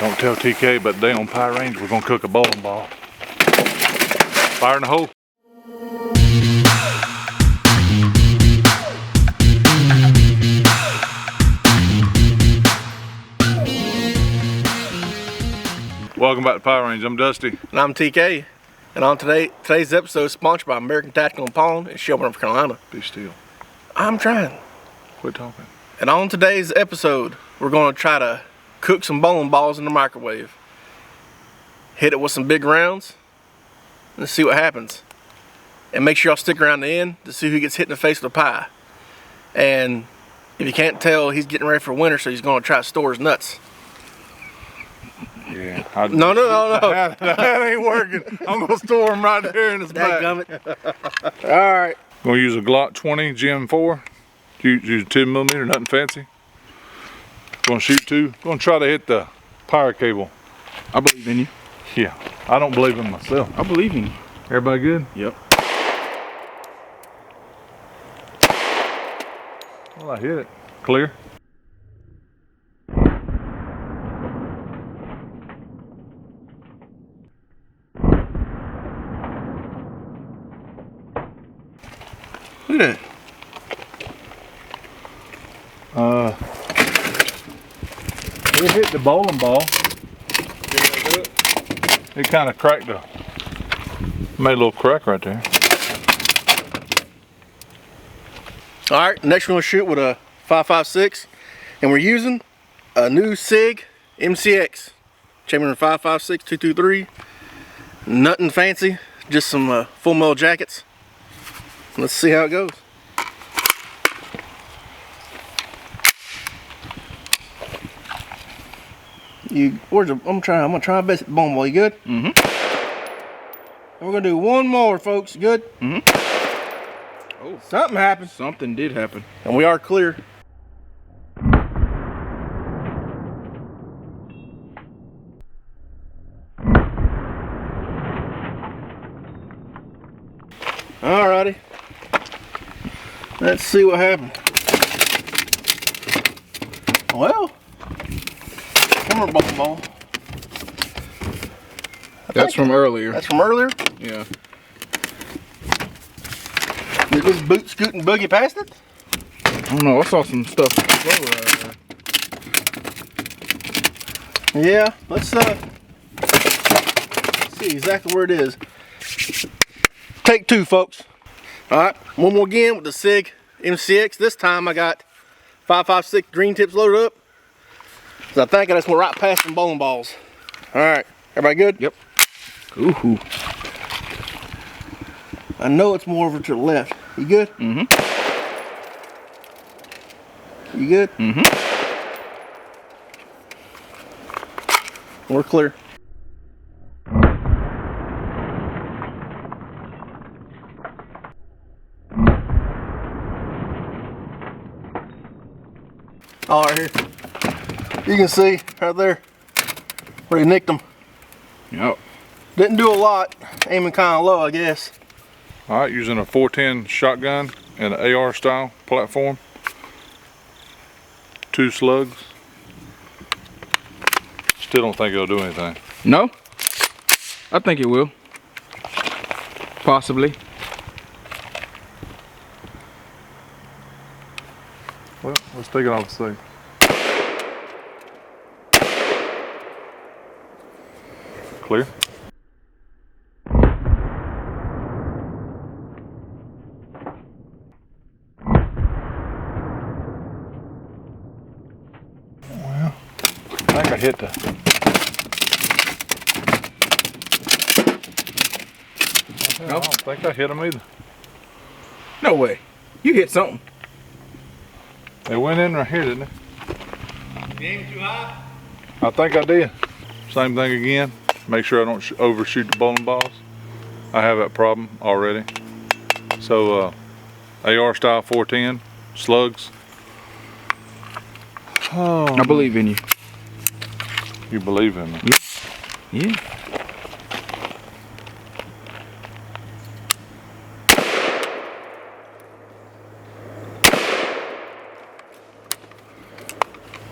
Don't tell TK, but today on Pie Range, we're gonna cook a bowling ball. Fire in the hole. Welcome back to Pie Range. I'm Dusty. And I'm TK. And on today's episode is sponsored by American Tactical Pawn in Shelby, North Carolina. Be still. I'm trying. Quit talking. And on today's episode, we're going to try to cook some bowling balls in the microwave. Hit it with some big rounds and see what happens. And make sure y'all stick around the end to see who gets hit in the face with a pie. And if you can't tell, he's getting ready for winter, so he's going to try to store his nuts. Yeah. No. That ain't working. I'm going to store him right there in his back. Dadgummit. All right. Going to use a Glock 20 Gen 4. Use 10mm, nothing fancy. Going to shoot two. Going to try to hit the power cable. I believe in you. Yeah. I don't believe in myself. I believe in you. Everybody good? Yep. Well, I hit it. Clear. Look at that. It hit the bowling ball. It kind of cracked made a little crack right there. All right, next we're going to shoot with a 5.56, and we're using a new SIG MCX. Chamberlain 5.56 223. Nothing fancy, just some full metal jackets. Let's see how it goes. I'm gonna try my best at the bowling ball. You good? Mm-hmm. And we're gonna do one more, folks. You good? Mm-hmm. Oh, something happened. Something did happen. And we are clear. Alrighty. Let's see what happened. Well, come on, bowling ball. That's from earlier. That's from earlier? Yeah. Did this boot scoot and boogie past it? I don't know. I saw some stuff slow right there. Yeah. Let's see exactly where it is. Take two, folks. All right, one more again with the SIG MCX. This time I got 5.56 green tips loaded up. So I think I just went right past some bowling balls. All right, everybody good? Yep. Ooh. I know it's more over to the left. You good? Mm-hmm. You good? Mm-hmm. We're clear. All right, here. You can see right there where he nicked them. Yep. Didn't do a lot. Aiming kind of low, I guess. All right, using a 410 shotgun and an AR style platform. 2 slugs. Still don't think it'll do anything. No? I think it will. Possibly. Well, let's take it off the thing. Clear. Well, I think I hit the... I don't think I hit them either. No way. You hit something. They went in right here, didn't they? You aiming too high? I think I did. Same thing again. Make sure I don't overshoot the bowling balls. I have that problem already. So AR style 410 slugs. Oh, I believe in you. You believe in me? Yeah. Yeah.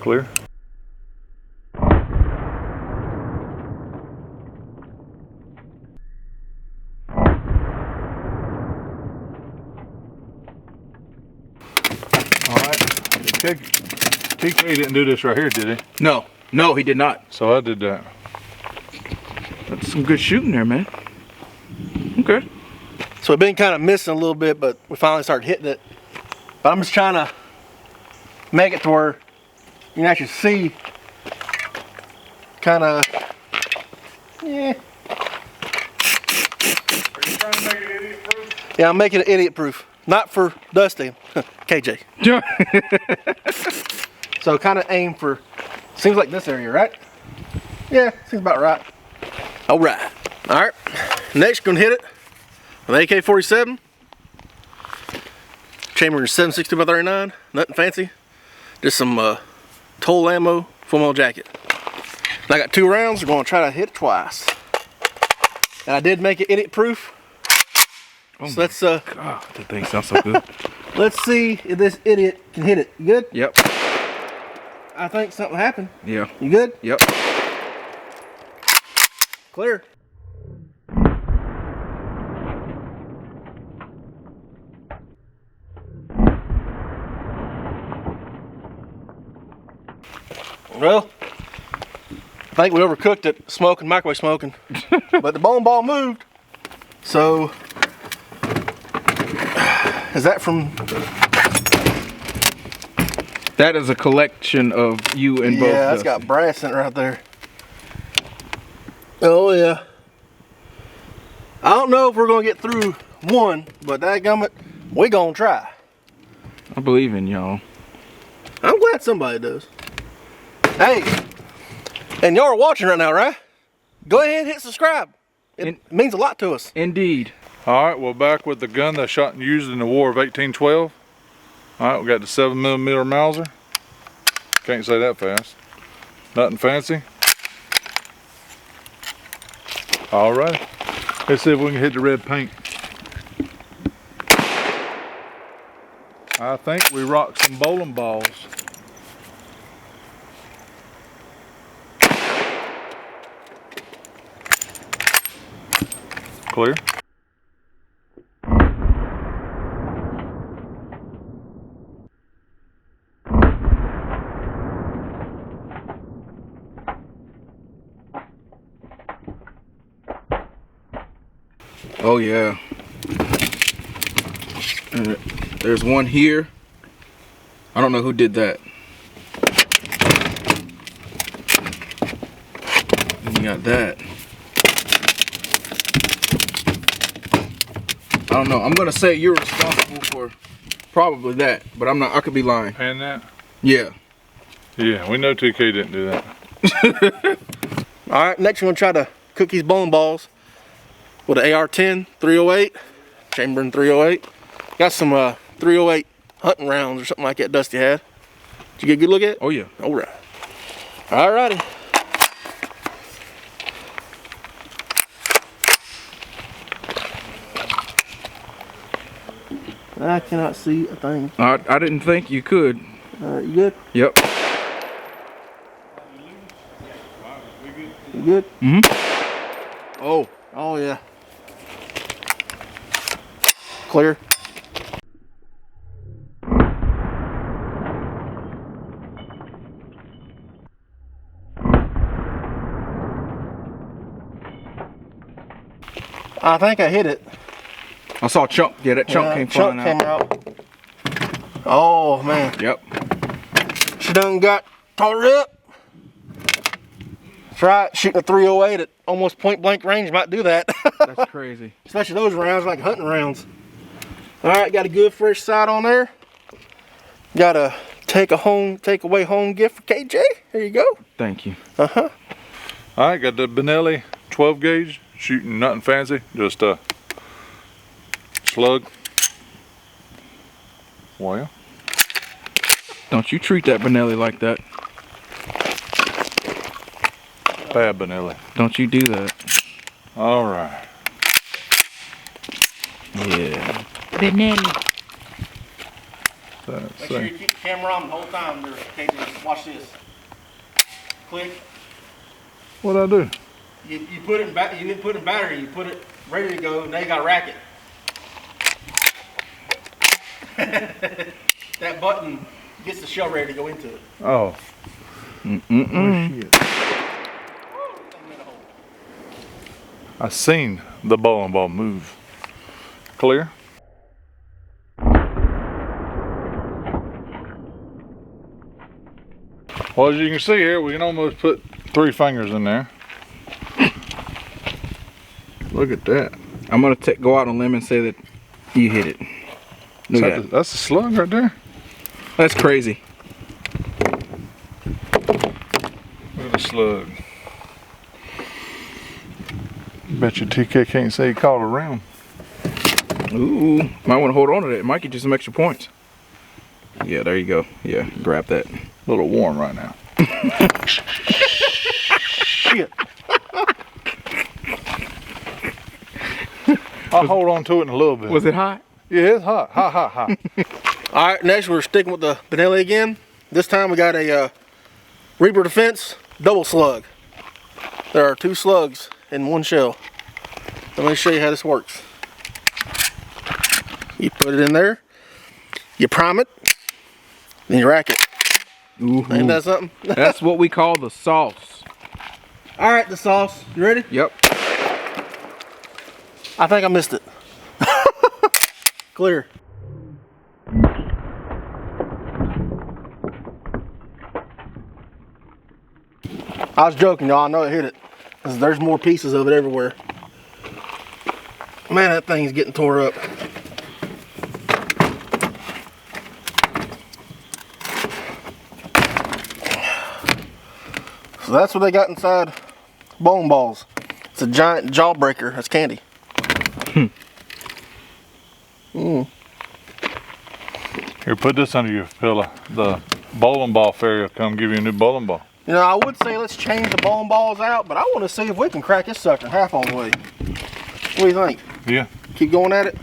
Clear. TK didn't do this right here, did he? No, no, he did not. So I did that. That's some good shooting there, man. Okay. So we've been kind of missing a little bit, but we finally started hitting it. But I'm just trying to make it to where you can actually see kind of, yeah. Are you trying to make it idiot proof? Yeah, I'm making it idiot proof. Not for Dusty, KJ. So kind of aim for, seems like this area, right? Yeah, seems about right. All right. All right. Next, gonna hit it with AK-47. Chamber in 7.62x39. Nothing fancy. Just some toll ammo, full metal jacket. And I got 2 rounds. We're gonna try to hit it twice. And I did make it idiot proof. Oh So let's God, that thing sounds so good. let's see if this idiot can hit it. You good? Yep. I think something happened. Yeah. You good? Yep. Clear. Well, I think we overcooked it, smoking, microwave smoking, but the bowling ball moved. So, is that from? That is a collection of you and both. Yeah, that's got brass in it right there. Oh yeah. I don't know if we're gonna get through one, but dadgummit, we gonna try. I believe in y'all. I'm glad somebody does. Hey, and y'all are watching right now, right? Go ahead and hit subscribe. It means a lot to us. Indeed. All right, we're back with the gun that shot and used in the War of 1812. All right, we got the 7mm Mauser. Can't say that fast. Nothing fancy. All right, let's see if we can hit the red paint. I think we rocked some bowling balls. Clear. Oh yeah. And there's one here. I don't know who did that. And you got that. I don't know. I'm gonna say you're responsible for probably that, but I'm not. I could be lying. And that? Yeah. Yeah, we know TK didn't do that. All right, next we're gonna try to cook these bowling balls with an AR-10 308, chamber in 308. Got some 308 hunting rounds or something like that Dusty had. Did you get a good look at it? Oh yeah. All right. All righty. I cannot see a thing. I didn't think you could. You good? Yep. You good? Mm-hmm. Oh. Oh yeah. Clear. I think I hit it. I saw a chunk. Yeah, that chunk came flying out. Oh man. Yep. She done got tore up. That's right. Shooting a 308 at almost point blank range might do that. That's crazy. Especially those rounds, like hunting rounds. All right, got a good fresh sight on there. Got a take away home gift for KJ. There you go. Thank you. All right, got the Benelli 12 gauge, shooting nothing fancy, just a slug. Well, Don't you treat that Benelli like that. bad Benelli. Don't you do that. All right. Yeah. Benelli. Make sure you keep the camera on the whole time there, KJ. Watch this. Click. What'd I do? You put it in you didn't put it in battery, you put it ready to go, and now you gotta rack it. That button Gets the shell ready to go into it. Oh. Oh, shit. I seen the bowling ball move. Clear? Well, as you can see here, we can almost put 3 fingers in there. Look at that. I'm gonna go out on a limb and say that you hit it. Look at that. That's a slug right there. That's crazy. Look at the slug. Bet you TK can't say he caught a round. Ooh, might want to hold on to that. It might get you some extra points. Yeah, there you go. Yeah, grab that. A little warm right now. Shit. I'll hold on to it in a little bit. Was it hot? Yeah, it's hot. Hot, hot, hot. All right, next we're sticking with the Benelli again. This time we got a Reaper Defense double slug. There are 2 slugs in one shell. Let me show you how this works. You put it in there, you prime it, then you rack it. Ooh, Ain't that something? that's what we call the sauce. All right, the sauce. You ready? Yep. I think I missed it. Clear. I was joking, y'all. I know it hit it. There's more pieces of it everywhere. Man, that thing's getting tore up. So that's what they got inside bowling balls. It's a giant jawbreaker. That's candy. Here, put this under your pillow. The bowling ball fairy will come give you a new bowling ball. You know, I would say let's change the bowling balls out, but I want to see if we can crack this sucker half all the way. What do you think? Yeah. Keep going at it?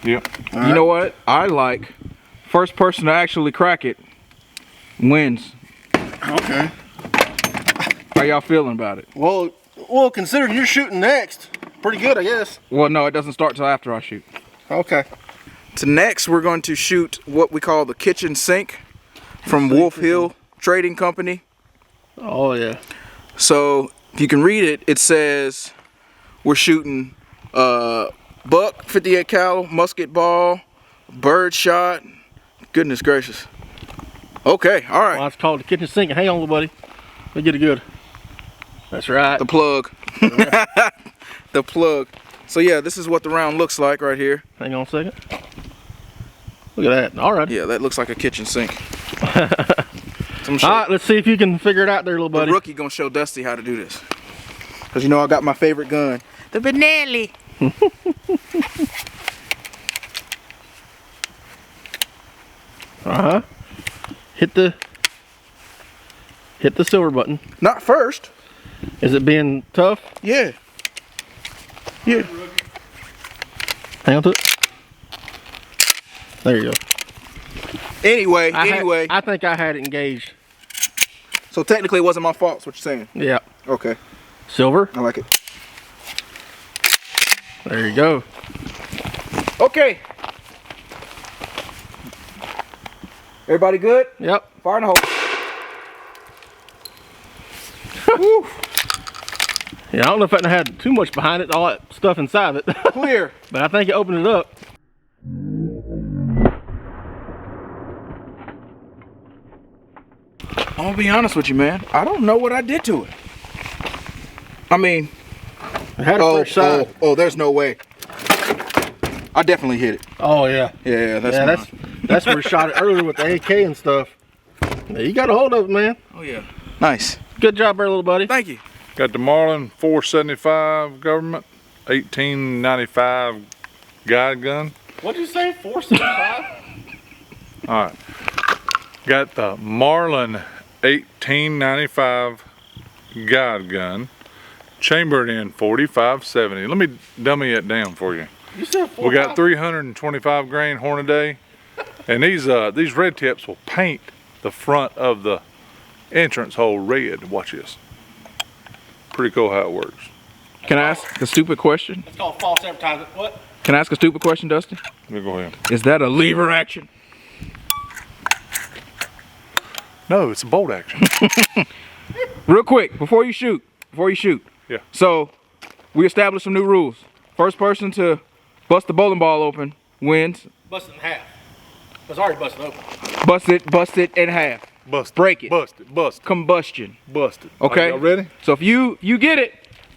Yep. You know what? I like first person to actually crack it wins. Okay. How y'all feeling about it? Well, considering you're shooting next, pretty good, I guess. Well, no, it doesn't start till after I shoot. Okay. So next we're going to shoot what we call the kitchen sink from Wolf Hill Trading Company. Oh, yeah. So if you can read it, it says we're shooting buck 58 cal musket ball, bird shot. Goodness gracious. Okay, all right. Well, it's called the kitchen sink. Hang on, little buddy. Let me get it good. That's right. The plug. The plug. So yeah, this is what the round looks like right here. Hang on a second. Look at that. All right. Yeah, that looks like a kitchen sink. All right, let's see if you can figure it out there, little buddy. The rookie gonna show Dusty how to do this. Cause you know I got my favorite gun, the Benelli. Hit the silver button. Not first. Is it being tough? Yeah. Yeah. Hang on to it. There you go. Anyway, I think I had it engaged. So technically it wasn't my fault, is what you're saying. Yeah. Okay. Silver. I like it. There you go. Okay. Everybody good? Yep. Fire in the hole. Woo. Yeah, I don't know if I had too much behind it, all that stuff inside of it. Clear. But I think it opened it up. I'm gonna be honest with you, man. I don't know what I did to it. I mean, It had a fresh side. oh, there's no way. I definitely hit it. Oh yeah. Yeah, That's where we shot it earlier with the AK and stuff. Yeah, you got a hold of it, man. Oh yeah. Nice. Good job there, little buddy. Thank you. Got the Marlin 475 government, 1895 guide gun. What'd you say? 475? All right. Got the Marlin 1895 guide gun, chambered in 4570. Let me dummy it down for you. You said 4. We got 325 grain Hornaday, and these red tips will paint the front of the entrance hole red. Watch this. Pretty cool how it works. Can I ask a stupid question? It's called false advertising. What? Can I ask a stupid question, Dusty? Let me go ahead. Is that a lever action? No, it's a bolt action. Real quick, before you shoot. Yeah. So, we established some new rules. First person to bust the bowling ball open wins. Bust it in half. It's already busted open. Bust it in half. Bust it. Break it. Bust it. Bust it. Combustion. Bust it. Okay. Y'all ready? So if you get it,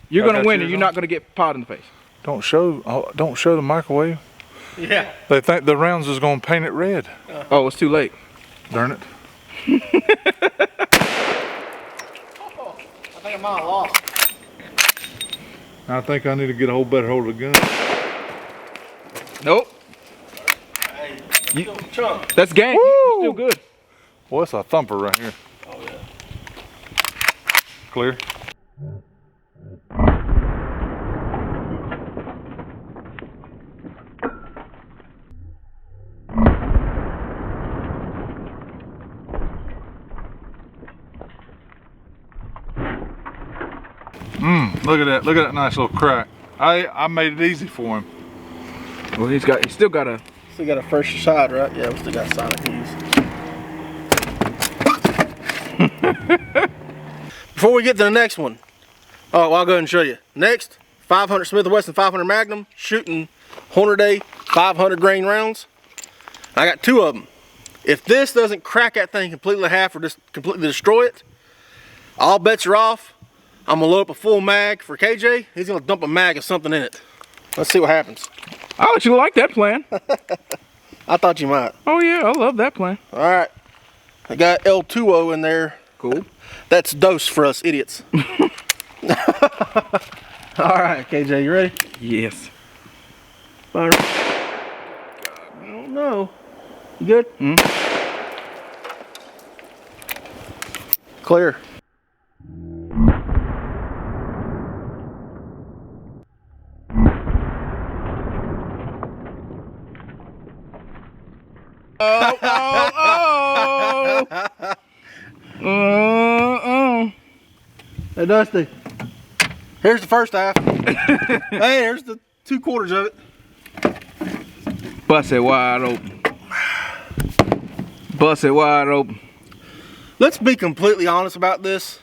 you're I gonna got win, yours and you're on. not gonna get pot in the face. Don't show the microwave. Yeah. They think the rounds is gonna paint it red. Oh, it's too late. Darn it. I think I might have lost. I think I need to get a whole better hold of the gun. Nope. Hey, You- chunk. That's game. Woo! You're still good. Well, it's a thumper right here. Oh yeah. Clear. Look at that. Look at that nice little crack. I made it easy for him. Well, he's still got a. Still got a fresh side, right? Yeah, we still got sonic keys. Before we get to the next one, oh, well, I'll go ahead and show you. Next, 500 Smith & Wesson 500 Magnum, shooting Hornady 500 grain rounds. I got 2 of them. If this doesn't crack that thing completely in half or just completely destroy it, all bets are off. I'm gonna load up a full mag for KJ. He's gonna dump a mag of something in it. Let's see what happens. I let you like that plan. I thought you might. Oh yeah, I love that plan. All right, I got L2O in there. Cool. That's dose for us idiots. All right, KJ, you ready? Yes. Fire. I don't know. You good? Clear. Hey, Dusty. Here's the first half. Hey, here's the 2/4 of it. Bust it wide open. Bust it wide open. Let's be completely honest about this.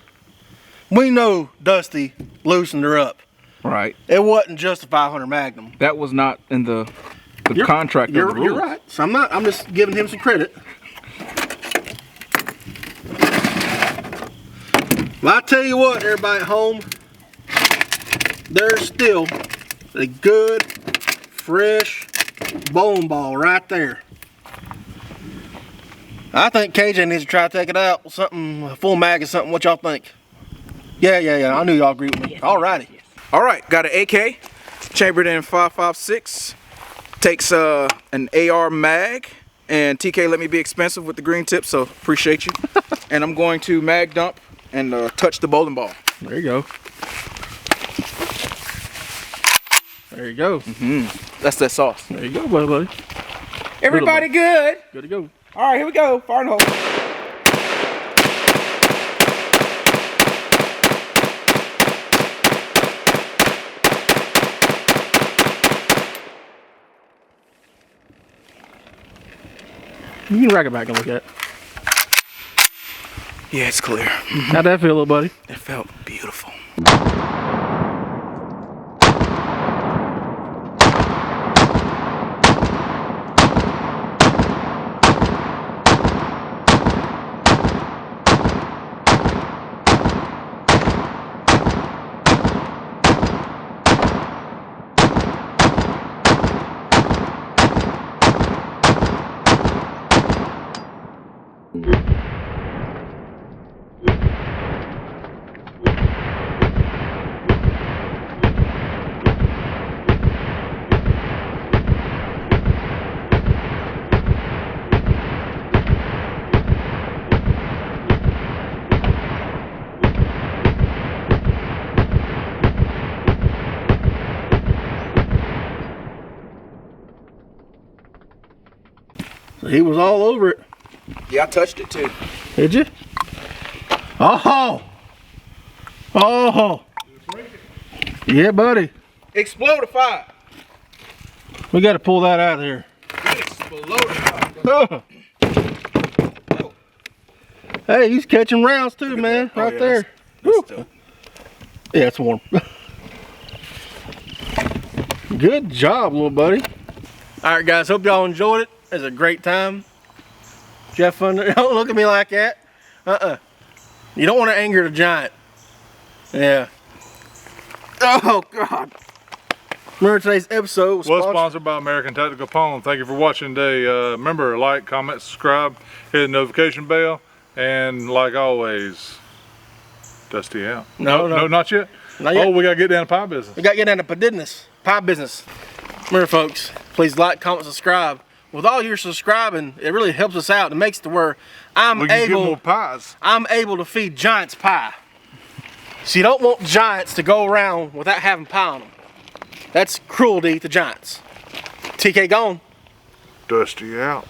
We know Dusty loosened her up. Right. It wasn't just a 500 Magnum. That was not in the contract of the rules. You're right. So I'm just giving him some credit. Well, I tell you what, everybody at home, there's still a good, fresh bowling ball right there. I think KJ needs to try to take it out with something, a full mag or something. What y'all think? Yeah. I knew y'all agree with me. Alrighty. All right, got an AK, chambered in 5.56. Takes an AR mag, and TK let me be expensive with the green tip, so appreciate you. And I'm going to mag dump and touch the bowling ball. There you go. There you go. That's that sauce. There you go, buddy. Everybody good? Good to go. All right, here we go. Fire and hold. You can rack it back and look at it. Yeah, it's clear. How'd that feel, little buddy? It felt beautiful. So he was all over it. Yeah, I touched it too. Did you? Oh! Oh! Yeah, buddy. Explodify. We got to pull that out of here. Explodify. Hey, he's catching rounds too, man. Oh, Right yeah, there. That's Woo. dope. Yeah, it's warm. Good job, little buddy. All right, guys. Hope y'all enjoyed it. It was a great time. Did you have fun? Don't look at me like that. You don't want to anger the giant. Yeah. Oh, God. Remember today's episode was Sponsored by American Tactical Pawn. Thank you for watching today. Remember, like, comment, subscribe, hit the notification bell, and like always, Dusty out. No, not yet. Not yet. Oh, we gotta get down to pie business. We got to get down to pie business. Remember, folks, please like, comment, subscribe. With all your subscribing, it really helps us out. It makes it to where We can get more pies. I'm able to feed giants pie. So you don't want giants to go around without having pie on them. That's cruelty to giants. TK gone. Dusty out.